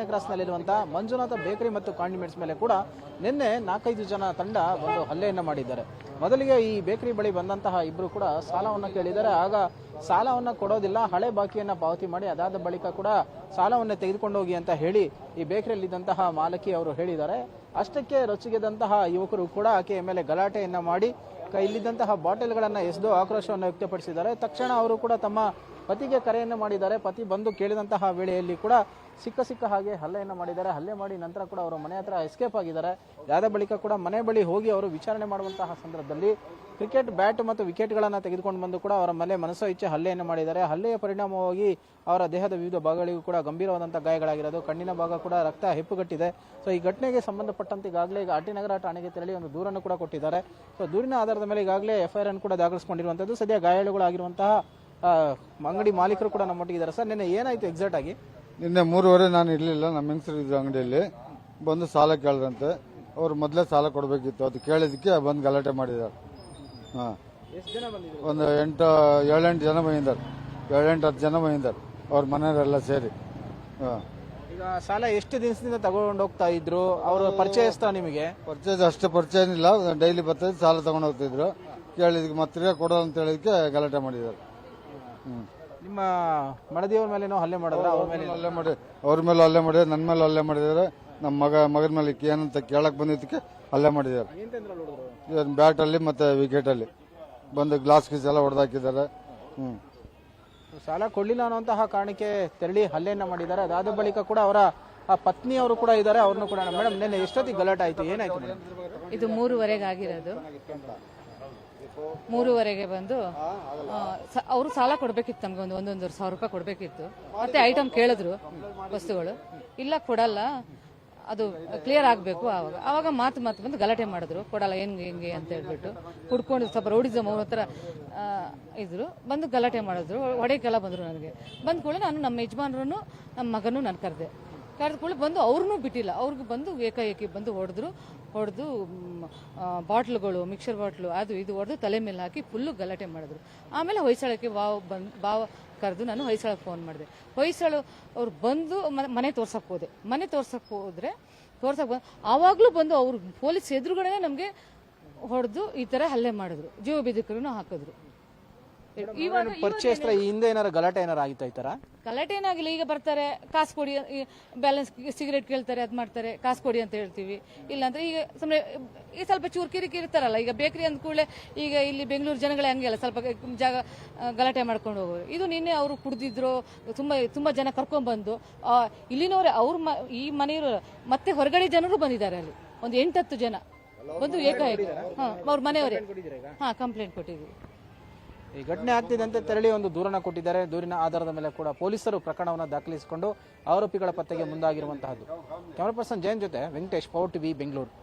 4ನೇ ಕ್ರಾಸ್ನಲ್ಲಿರುವಂತಹ ಮಂಜುನಾಥ ಬೇಕರಿ ಮತ್ತು ಕಾಂಡಿಮೆಂಟ್ಸ್ ಮೇಲೆ ಕೂಡ ನಿನ್ನೆ 4-5 ಜನ ತಂಡ ಒಂದು ಹಲ್ಲೆಯನ್ನು ಮಾಡಿದ್ದಾರೆ. ಮೊದಲಿಗೆ ಈ ಬೇಕರಿ ಬಳಿ ಬಂದಂತಹ ಇಬ್ಬರು ಕೂಡ ಸಾಲವನ್ನು ಕೇಳಿದ್ದಾರೆ. ಆಗ ಸಾಲವನ್ನು ಕೊಡೋದಿಲ್ಲ, ಹಳೆ ಬಾಕಿಯನ್ನು ಪಾವತಿ ಮಾಡಿ ಅದಾದ ಬಳಿಕ ಕೂಡ ಸಾಲವನ್ನು ತೆಗೆದುಕೊಂಡು ಹೋಗಿ ಅಂತ ಹೇಳಿ ಈ ಬೇಕರಿಯಲ್ಲಿದ್ದಂತಹ ಮಾಲಕಿ ಅವರು ಹೇಳಿದ್ದಾರೆ. ಅಷ್ಟಕ್ಕೆ ರೊಚ್ಚಿಗೆದಂತಹ ಯುವಕರು ಕೂಡ ಆಕೆಯ ಮೇಲೆ ಗಲಾಟೆಯನ್ನ ಮಾಡಿ ಇಲ್ಲಿದ್ದಂತಹ ಬಾಟಲ್ಗಳನ್ನು ಎಸೆದು ಆಕ್ರೋಶವನ್ನು ವ್ಯಕ್ತಪಡಿಸಿದ್ದಾರೆ. ತಕ್ಷಣ ಅವರು ಕೂಡ ತಮ್ಮ ಪತಿಗೆ ಕರೆಯನ್ನು ಮಾಡಿದ್ದಾರೆ. ಪತಿ ಬಂದು ಕೇಳಿದಂತಹ ವೇಳೆಯಲ್ಲಿ ಕೂಡ ಸಿಕ್ಕ ಹಾಗೆ ಹಲ್ಲೆಯನ್ನು ಮಾಡಿದ್ದಾರೆ. ಹಲ್ಲೆ ಮಾಡಿ ನಂತರ ಕೂಡ ಅವರು ಮನೆ ಹತ್ರ ಎಸ್ಕೇಪ್ ಆಗಿದ್ದಾರೆ. ಅದಾದ ಬಳಿಕ ಕೂಡ ಮನೆ ಬಳಿ ಹೋಗಿ ಅವರು ವಿಚಾರಣೆ ಮಾಡುವಂತಹ ಸಂದರ್ಭದಲ್ಲಿ ಕ್ರಿಕೆಟ್ ಬ್ಯಾಟ್ ಮತ್ತು ವಿಕೆಟ್ಗಳನ್ನು ತೆಗೆದುಕೊಂಡು ಬಂದು ಕೂಡ ಅವರ ಮೇಲೆ ಮನಸೋ ಇಚ್ಛೆ ಹಲ್ಲೆಯನ್ನು ಮಾಡಿದ್ದಾರೆ. ಹಲ್ಲೆಯ ಪರಿಣಾಮವಾಗಿ ಅವರ ದೇಹದ ವಿವಿಧ ಭಾಗಗಳಿಗೂ ಕೂಡ ಗಂಭೀರವಾದಂತಹ ಗಾಯಗಳಾಗಿರೋದು, ಕಣ್ಣಿನ ಭಾಗ ಕೂಡ ರಕ್ತ ಹೆಪ್ಪುಗಟ್ಟಿದೆ. ಸೊ ಈ ಘಟನೆಗೆ ಸಂಬಂಧಪಟ್ಟಂತೆ ಈಗಾಗಲೇ ಆಟಿನಗರ ಠಾಣೆಗೆ ತೆರಳಿ ಒಂದು ದೂರನ್ನು ಕೂಡ ಕೊಟ್ಟಿದ್ದಾರೆ. ಸೊ ದೂರಿನ ಆಧಾರದ ಮೇಲೆ ಈಗಾಗಲೇ ಎಫ್ಐಆರ್ ಅನ್ನು ಕೂಡ ದಾಖಲಿಸಿಕೊಂಡಿರುವಂತದ್ದು. ಸದ್ಯ ಗಾಯಾಳುಗಳಾಗಿರುವಂತಹ ಅಂಗಡಿ ಮಾಲೀಕರು ಕೂಡ ನಮ್ಮೊಟ್ಟಿಗಿದ್ದಾರೆ. ಸರ್, ನಿನ್ನೆ ಏನಾಯ್ತು ಎಕ್ಸಾಕ್ಟ್ ಆಗಿ? ನಿನ್ನೆ 3:30 ನಾನು ಇರಲಿಲ್ಲ, ನಮ್ಮ ಹೆಂಗಸರು ಇದ್ರು ಅಂಗಡಿಯಲ್ಲಿ. ಬಂದು ಸಾಲ ಕೇಳಿದಂತೆ, ಅವ್ರು ಮೊದಲೇ ಸಾಲ ಕೊಡಬೇಕಿತ್ತು, ಅದು ಕೇಳಿದಕ್ಕೆ ಬಂದು ಗಲಾಟೆ ಮಾಡಿದ್ದಾರೆ. ಒಂದು 7-8 ಜನ ಬಂದಿದ್ದಾರೆ, 7-8-10 ಜನ ಬಂದಿದ್ದಾರೆ ಅವ್ರ ಮನೆಯವರೆಲ್ಲ ಸೇರಿ. ಈಗ ಸಾಲ ಎಷ್ಟು ದಿವಸದಿಂದ ತಗೊಂಡು ಹೋಗ್ತಾ ಇದ್ರು? ಅವರು ಪರಿಚಯಸ್ತ ನಿಮಗೆ? ಅಷ್ಟು ಪರಿಚಯ ಏನಿಲ್ಲ, ಡೈಲಿ ಬರ್ತಾ ಸಾಲ ತಗೊಂಡು ಹೋಗ್ತಿದ್ರು. ಕೇಳಿದಕ್ಕೆ ಮತ್ತೆ ಕೊಡೋಲ್ಲ ಅಂತ ಹೇಳಿದಕ್ಕೆ ಗಲಾಟೆ ಮಾಡಿದ್ದಾರೆ. ನಿಮ್ಮ ಮಡದಿಯವ್ರ ಮೇಲೆ ಹಲ್ಲೆ ಮಾಡಿದ್ರೆ ಅವ್ರ ಮೇಲೆ ಹಲ್ಲೆ ಮಾಡಿ, ಅವ್ರ ಮೇಲೆ ಹಲ್ಲೆ ಮಾಡಿದ್ದಾರೆ, ನನ್ನ ಮೇಲೆ ಹಲ್ಲೆ ಮಾಡಿದ್ದಾರೆ. ನಮ್ಮ ಮಗನ ಮೇಲೆ ಏನಂತ ಕೇಳಕ್ ಬಂದಿದ್ದಕ್ಕೆ ಹಲ್ಲೆ ಮಾಡಿದ್ದಾರೆ. ಬ್ಯಾಟ್ ಅಲ್ಲಿ ಮತ್ತೆ ವಿಕೆಟ್ ಅಲ್ಲಿ ಬಂದು ಗ್ಲಾಸ್ ಗೀಸ್ ಎಲ್ಲ ಹೊಡೆದಾಕಿದ್ದಾರೆ. ಸಾಲ ಕೊಡ್ಲಿಲ್ಲ ಅನ್ನುವಂತಹ ಕಾರಣಕ್ಕೆ ತೆರಳಿ ಹಲ್ಲೆಯನ್ನ ಮಾಡಿದ್ದಾರೆ. ಅದಾದ ಬಳಿಕ ಕೂಡ ಅವರ ಪತ್ನಿಯವರು ಕೂಡ ಇದ್ದಾರೆ, ಅವ್ರನ್ನು ಕೂಡ. ಮೇಡಮ್, ನಿನ್ನೆ ಎಷ್ಟೊತ್ತಿಗೆ ಗಲಾಟೆ ಆಯ್ತು, ಏನಾಯ್ತು? ಇದು 3:30ಗೆ ಆಗಿರೋದು. 3:30ಗೆ ಬಂದು ಅವರು ಸಾಲ ಕೊಡ್ಬೇಕಿತ್ತು, ನಮ್ಗೆ ಒಂದೊಂದೂವರೆ ಸಾವಿರ ರೂಪಾಯಿ ಕೊಡ್ಬೇಕಿತ್ತು. ಮತ್ತೆ ಐಟಮ್ ಕೇಳಿದ್ರು, ವಸ್ತುಗಳು ಇಲ್ಲ, ಕೊಡಲ್ಲ, ಅದು ಕ್ಲಿಯರ್ ಆಗಬೇಕು. ಆವಾಗ ಮಾತು ಬಂದು ಗಲಾಟೆ ಮಾಡಿದ್ರು, ಕೊಡಲ್ಲ ಹೆಂಗೆ ಅಂತ ಹೇಳ್ಬಿಟ್ಟು. ಕುಡ್ಕೊಂಡು ಸ್ವಲ್ಪ ರೌಡಿಸಮ್ ಅವ್ರ ಹತ್ರ ಇದ್ರು, ಬಂದು ಗಲಾಟೆ ಮಾಡಿದ್ರು, ಹೊಡೆಗೆಲ್ಲ ಬಂದ್ರು. ನನಗೆ ಬಂದ ಕೂಡ ನಾನು ನಮ್ಮ ಯಜಮಾನ್ರು ನಮ್ಮ ಮಗನೂ ನಾನು ಕರೆದ ಕೂಡ ಬಂದು ಅವ್ರನ್ನೂ ಬಿಟ್ಟಿಲ್ಲ. ಅವ್ರಿಗೂ ಬಂದು ಏಕಾಏಕಿ ಬಂದು ಹೊಡೆದು ಬಾಟ್ಲುಗಳು, ಮಿಕ್ಸರ್ ಬಾಟ್ಲು, ಅದು ಇದು ಹೊಡೆದು ತಲೆ ಮೇಲೆ ಹಾಕಿ ಫುಲ್ಲು ಗಲಾಟೆ ಮಾಡಿದ್ರು. ಆಮೇಲೆ ಹೊಯ್ಸಳಕ್ಕೆ ಬಾವ ಕರೆದು ನಾನು ಹೊಯ್ಸಳಕ್ಕೆ ಫೋನ್ ಮಾಡಿದೆ. ಹೊಯ್ಸಳು ಅವ್ರು ಬಂದು ಮನೆ ತೋರ್ಸಕ್ಕೆ ಹೋದ್ರೆ ಆವಾಗಲೂ ಬಂದು ಅವ್ರು ಪೊಲೀಸ್ ಎದುರುಗಡೆ ನಮಗೆ ಹೊಡೆದು ಈ ತರ ಹಲ್ಲೆ ಮಾಡಿದ್ರು, ಜೀವ ಬೆದರಿಕೆಯನ್ನು ಹಾಕಿದ್ರು. ಪರಿಚಯಸ್ತ್ರ ಹಿಂದೆ ಏನಾರ ಗಲಾಟೆ ಏನಾರ ಆಗಿತ್ತಾ? ಈ ತರ ಗಲಾಟೆ ಏನಾಗಿಲ್ಲ. ಈಗ ಬರ್ತಾರೆ, ಕಾಸು ಕೊಡಿ, ಬ್ಯಾಲೆನ್ಸ್ ಸಿಗರೇಟ್ ಕೇಳ್ತಾರೆ, ಅದ್ ಮಾಡ್ತಾರೆ, ಕಾಸು ಕೊಡಿ ಅಂತ ಹೇಳ್ತೀವಿ. ಇಲ್ಲಾಂದ್ರೆ ಈಗ ಸುಮ್ಮನೆ ಈ ಸ್ವಲ್ಪ ಚೂರು ಕಿರಿಕಿರಿ ಇರ್ತಾರಲ್ಲ. ಈಗ ಬೇಕರಿ ಅಂದ ಕೂಡಲೇ ಈಗ ಇಲ್ಲಿ ಬೆಂಗಳೂರು ಜನಗಳೇ ಹಂಗೆಲ್ಲ ಸ್ವಲ್ಪ ಜಾಗ ಗಲಾಟೆ ಮಾಡ್ಕೊಂಡು ಹೋಗೋರು. ಇದು ನಿನ್ನೆ ಅವರು ಕುಡ್ದಿದ್ರು, ತುಂಬಾ ಜನ ಕರ್ಕೊಂಡ್ ಬಂದು ಇಲ್ಲಿನವರೇ ಈ ಮನೆಯವರು ಮತ್ತೆ ಹೊರಗಡೆ ಜನರು ಬಂದಿದ್ದಾರೆ. ಅಲ್ಲಿ ಒಂದು 8-10 ಜನ ಬಂದು ಏಕಾಏಕಿ ಅವ್ರ ಮನೆಯವರೇ ಕಂಪ್ಲೇಂಟ್ ಕೊಟ್ಟಿದ್ವಿ. ಈ ಘಟನೆ ಆಗ್ತಿದ್ದಂತೆ ತೆರಳಿ ಒಂದು ದೂರನ್ನ ಕೊಟ್ಟಿದ್ದಾರೆ. ದೂರಿನ ಆಧಾರದ ಮೇಲೆ ಕೂಡ ಪೊಲೀಸರು ಪ್ರಕರಣವನ್ನು ದಾಖಲಿಸಿಕೊಂಡು ಆರೋಪಿಗಳ ಪತ್ತೆಗೆ ಮುಂದಾಗಿರುವಂತಹದ್ದು. ಕ್ಯಾಮರಾ ಪರ್ಸನ್ ಜೈನ್ ಜೊತೆ ವೆಂಕಟೇಶ್, ಪವರ್ ಟಿವಿ, ಬೆಂಗಳೂರು.